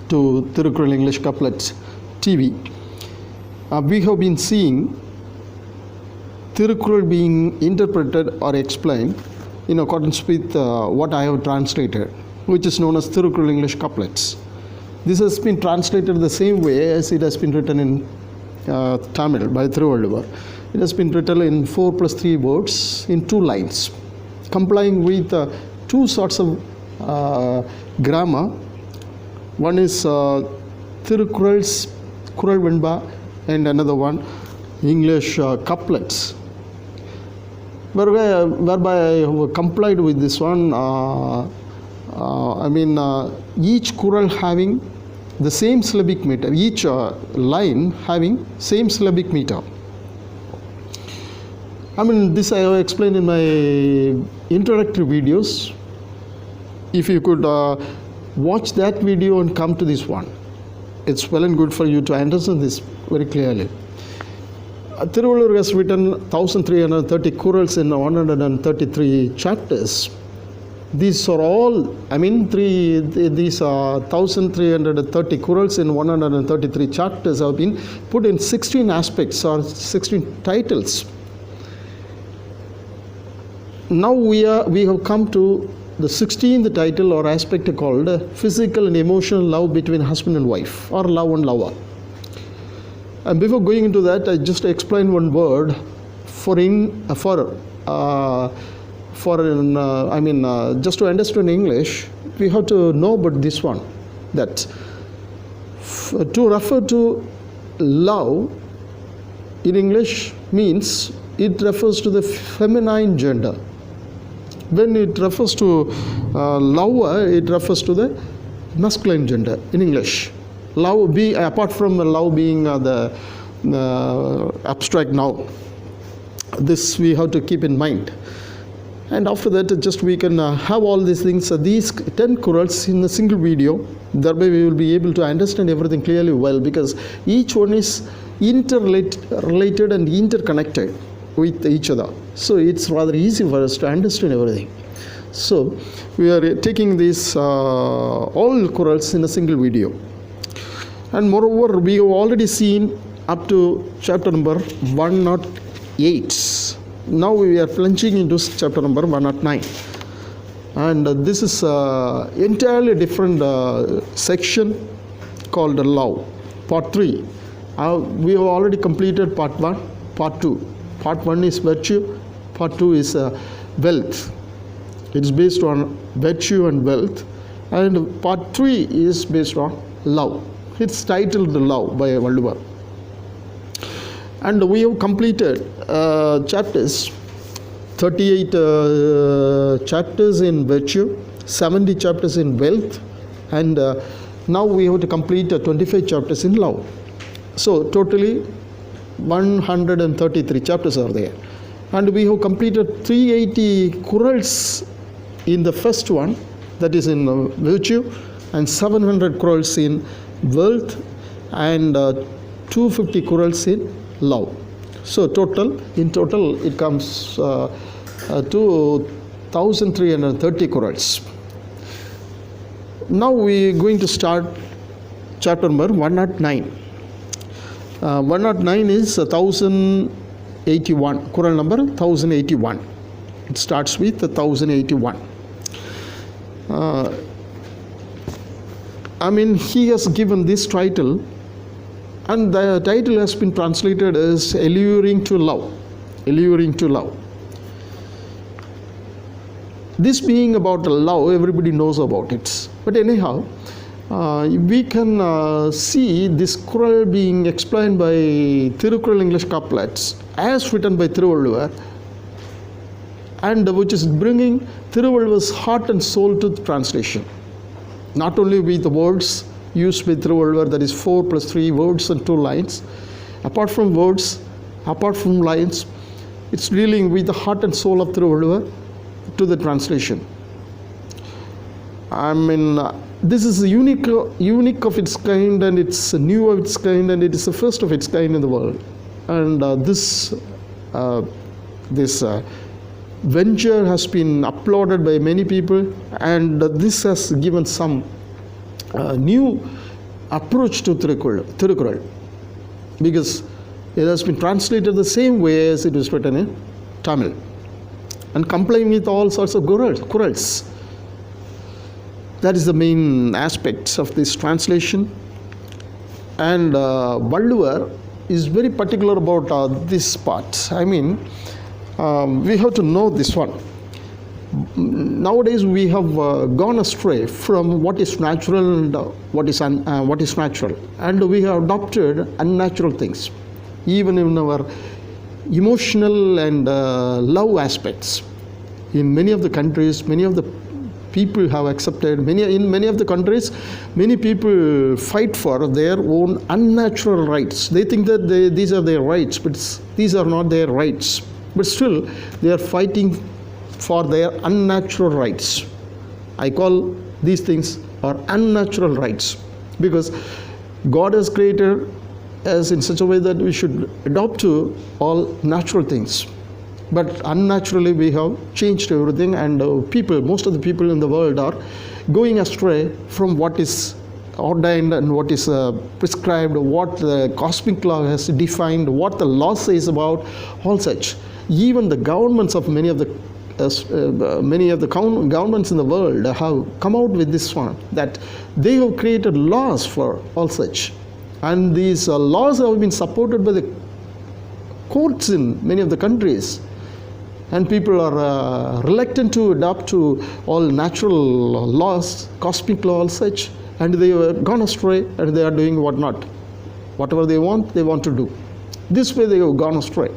to Thirukkural English Couplets TV. We have been seeing Thirukkural being interpreted or explained in accordance with what I have translated, which is known as Thirukkural English Couplets. This has been translated the same way as it has been written in Tamil by Thiruvalluvar. It has been written in 4+3 words in 2 lines, complying with 2 sorts of grammar. One is Thirukkural's Kural Venba, and another one English couplets, whereby I have complied with this one. Each Kural having the same syllabic meter, each line having same syllabic meter. This I have explained in my introductory videos. If you could watch that video and come to this one, it's well and good for you to understand this very clearly. Thiruvalluvar has written 1330 Kurals in 133 chapters. These are all, these 1330 Kurals in 133 chapters have been put in 16 aspects or 16 titles. Now we have come to the 16th title or aspect called physical and emotional love between husband and wife, or love and lover. And before going into that, I just explain one word just to understand English, we have to know about this one, that to refer to love in English means it refers to the feminine gender. When it refers to lover, it refers to the masculine gender in English. Love apart from love being the abstract noun. This we have to keep in mind. And after that, just we can have all these things, these 10 Kurals in a single video. Thereby we will be able to understand everything clearly well, because each one is interrelated and interconnected with each other. So it's rather easy for us to understand everything. So we are taking these all Kurals in a single video. And moreover, we have already seen up to chapter number 108. Now we are plunging into chapter number 109. And this is entirely different section called love, part 3. We have already completed part 1, part 2. Part 1 is virtue, part 2 is wealth. It's based on virtue and wealth. And part 3 is based on love. It's titled Love by Valluvar. And we have completed chapters, 38 chapters in virtue, 70 chapters in wealth, and now we have to complete 25 chapters in love. So totally 133 chapters are there. And we have completed 380 Kurals in the first one, that is in virtue, and 700 Kurals in wealth, and 250 Kurals in love. So in total it comes to 1330 Kurals. Now we are going to start chapter number 109. 109 is 1081, Kural number 1081. It starts with 1081. He has given this title, and the title has been translated as Alluring to Love. Alluring to Love. This being about love, everybody knows about it. But anyhow, we can see this Kural being explained by Thirukkural English Couplets as written by Thiruvalluvar, and which is bringing Thiruvalluvar's heart and soul to the translation. Not only with the words used by Thiruvalluvar, that is 4+3 words and 2 lines. Apart from words, apart from lines, it's dealing with the heart and soul of Thiruvalluvar to the translation. This is unique of its kind, and it's new of its kind, and it is the first of its kind in the world. And this venture has been applauded by many people, and this has given some new approach to Tirukkural, because it has been translated the same way as it was written in Tamil, and complying with all sorts of quarrels. That is the main aspects of this translation. And Valluvar is very particular about this part. I mean, we have to know this one. Nowadays we have gone astray from what is natural and what is natural, and we have adopted unnatural things, even in our emotional and love aspects. In many of the countries, many of the people have accepted, in many of the countries, many people fight for their own unnatural rights. They think that these are their rights, but these are not their rights. But still, they are fighting for their unnatural rights. I call these things are unnatural rights, because God has created us in such a way that we should adopt to all natural things. But unnaturally we have changed everything, and most of the people in the world are going astray from what is ordained and what is prescribed, what the cosmic law has defined, what the law says about all such. Even the governments of many of the governments in the world have come out with this one, that they have created laws for all such, and these laws have been supported by the courts in many of the countries, and people are reluctant to adopt to all natural laws, cosmic law, all such, and they have gone astray, and they are doing whatever they want to do. This way they have gone astray.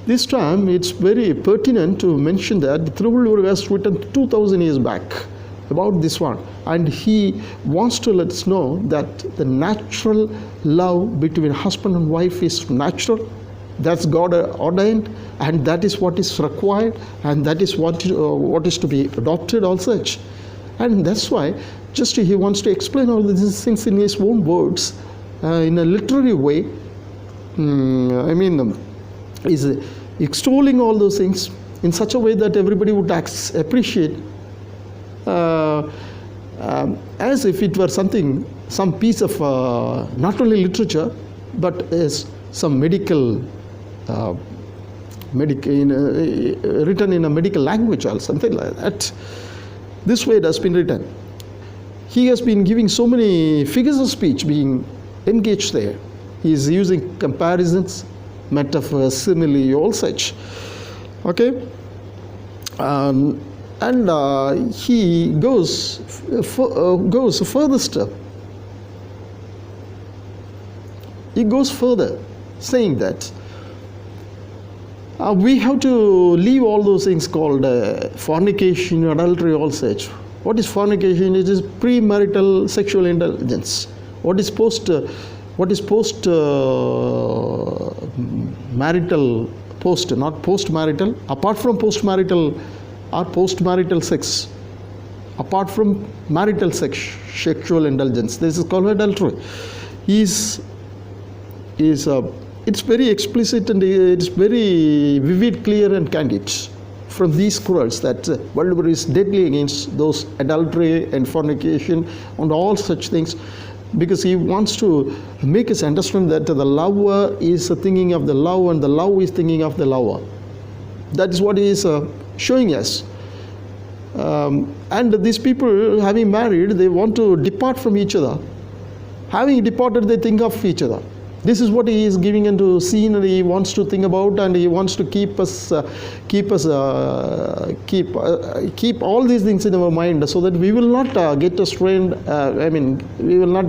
This time it's very pertinent to mention that Tiruvallur was written 2000 years back about this one, and he wants to let us know that the natural love between husband and wife is natural. That's God ordained, and that is what is required, and that is what is to be adopted all such. And that's why just he wants to explain all these things in his own words, in a literary way. Is extolling all those things in such a way that everybody would appreciate, as if it were some piece of not only literature, but as some medical written in a medical language or something like that. This way it has been written. He has been giving so many figures of speech being engaged there. He is using comparisons, metaphor, simile, all such. Okay, and he goes further step. He goes further, saying that we have to leave all those things called fornication, adultery, all such. What is fornication? It is premarital sexual indulgence. What is marital, not post-marital, apart from post-marital or post-marital sex, apart from marital sexual indulgence, this is called adultery. It's very explicit, and it's very vivid, clear and candid from these quarrels that Valluvar is deadly against those adultery and fornication and all such things, because he wants to make us understand that the lover is thinking of the love, and the love is thinking of the lover. That is what he is showing us. And these people, having married, they want to depart from each other. Having departed, they think of each other. This is what he is giving into scene, and he wants to think about, and he wants to keep all these things in our mind, so that we will not get astray. We will not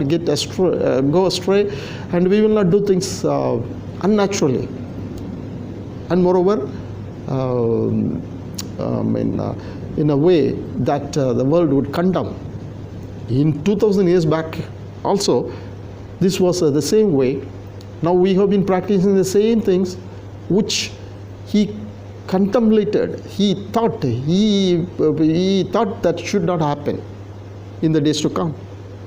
go astray, and we will not do things unnaturally. And moreover, in a way that the world would condemn. In 2000 years back, also, this was the same way. Now we have been practicing the same things which he contemplated. He thought that should not happen in the days to come.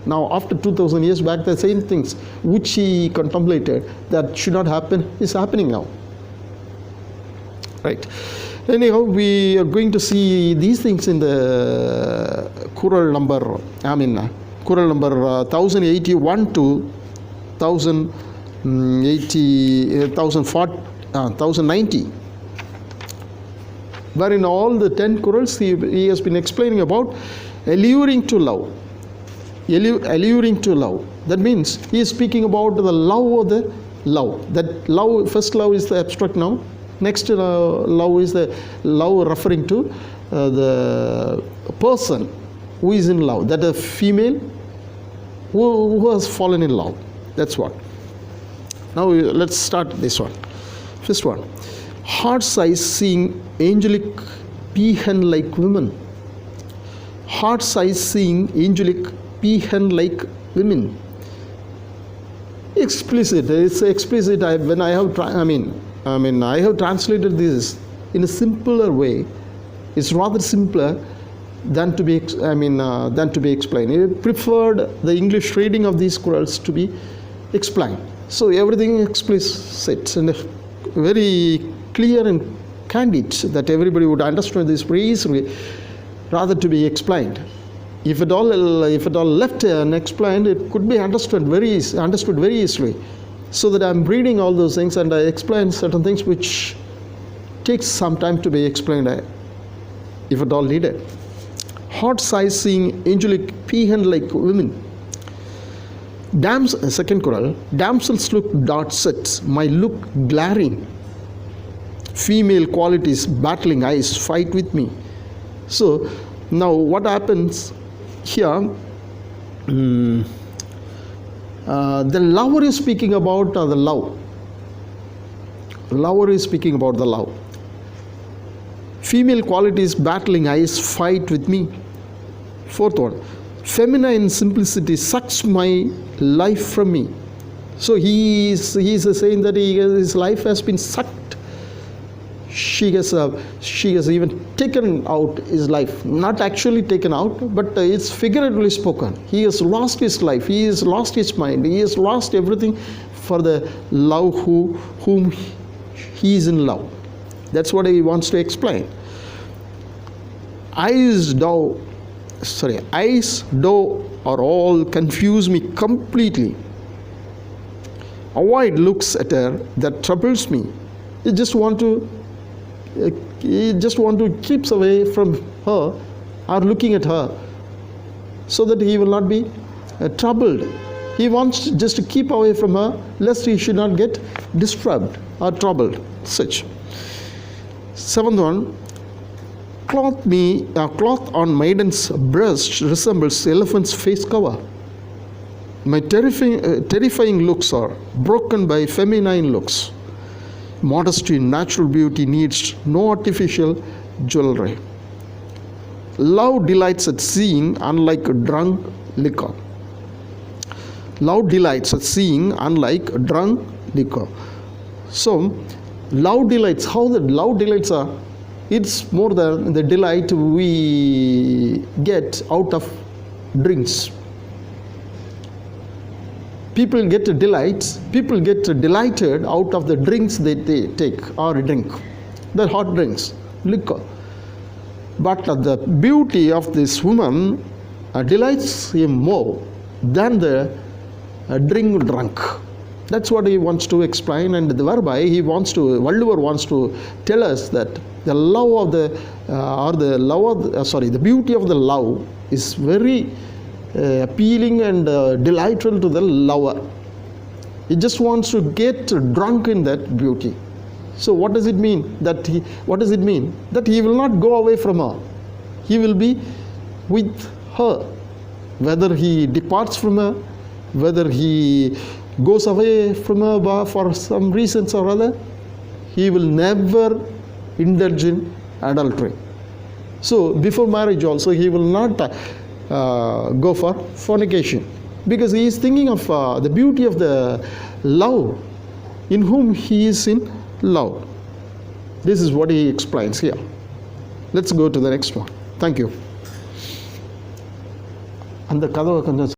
Now after 2000 years back, the same things which he contemplated that should not happen is happening now. Right. Anyhow, we are going to see these things in the Kural number 1081 to 1090, where in all the 10 Kurals he has been explaining about alluring to love. Alluring to love. That means he is speaking about the love of the love. That love, first love is the abstract noun. Next love is the love referring to the person who is in love. That a female who has fallen in love. That's what. Now let's start this one. First one. Heart's eyes seeing angelic peahen-like women. Heart's eyes seeing angelic peahen-like women. Explicit. It's explicit. I have translated this in a simpler way. It's rather simpler than to be explained. I preferred the English reading of these Qurans to be explained. So everything explicit and very clear and candid, that everybody would understand this very easily, rather to be explained. If at all left unexplained, it could be understood very easily. So that I'm reading all those things and I explain certain things which takes some time to be explained, if at all needed. Heart's eyes seeing angelic peahen-like women. Second Quran. Damsels look dark set, my look glaring. Female qualities battling eyes fight with me. So now what happens here? The lover is speaking about the love. Lover is speaking about the love. Female qualities battling eyes fight with me. Fourth one. Feminine simplicity sucks my life from me. So he is saying that his life has been sucked. She has even taken out his life. Not actually taken out, but it's figuratively spoken. He has lost his life. He has lost his mind. He has lost everything for the love whom he is in love. That's what he wants to explain. Eyes do or all confuse me completely. Avoid looks at her that troubles me. You just want to keep away from her or looking at her, so that he will not be troubled. He wants just to keep away from her, lest he should not get disturbed or troubled. Such. Seventh one. Cloth on maiden's breast resembles elephant's face cover. My terrifying looks are broken by feminine looks. Modesty in natural beauty needs no artificial jewelry. Love delights at seeing unlike drunk liquor. Love delights at seeing unlike drunk liquor. So, love delights, how the love delights are, it's more than the delight we get out of drinks. People get delighted out of the drinks they take or drink, the hot drinks, liquor. But the beauty of this woman delights him more than the drunk. That's what he wants to explain, and thereby Valluvar wants to tell us that the love of the beauty of the love is very appealing and delightful to the lover. He just wants to get drunk in that beauty. So what does it mean? That he will not go away from her. He will be with her. Whether he departs from her, whether he goes away from her for some reasons or other, he will never indulge in adultery. So before marriage also he will not go for fornication, because he is thinking of the beauty of the love in whom he is in love. This is what he explains here. Let's go to the next one. Thank you. And the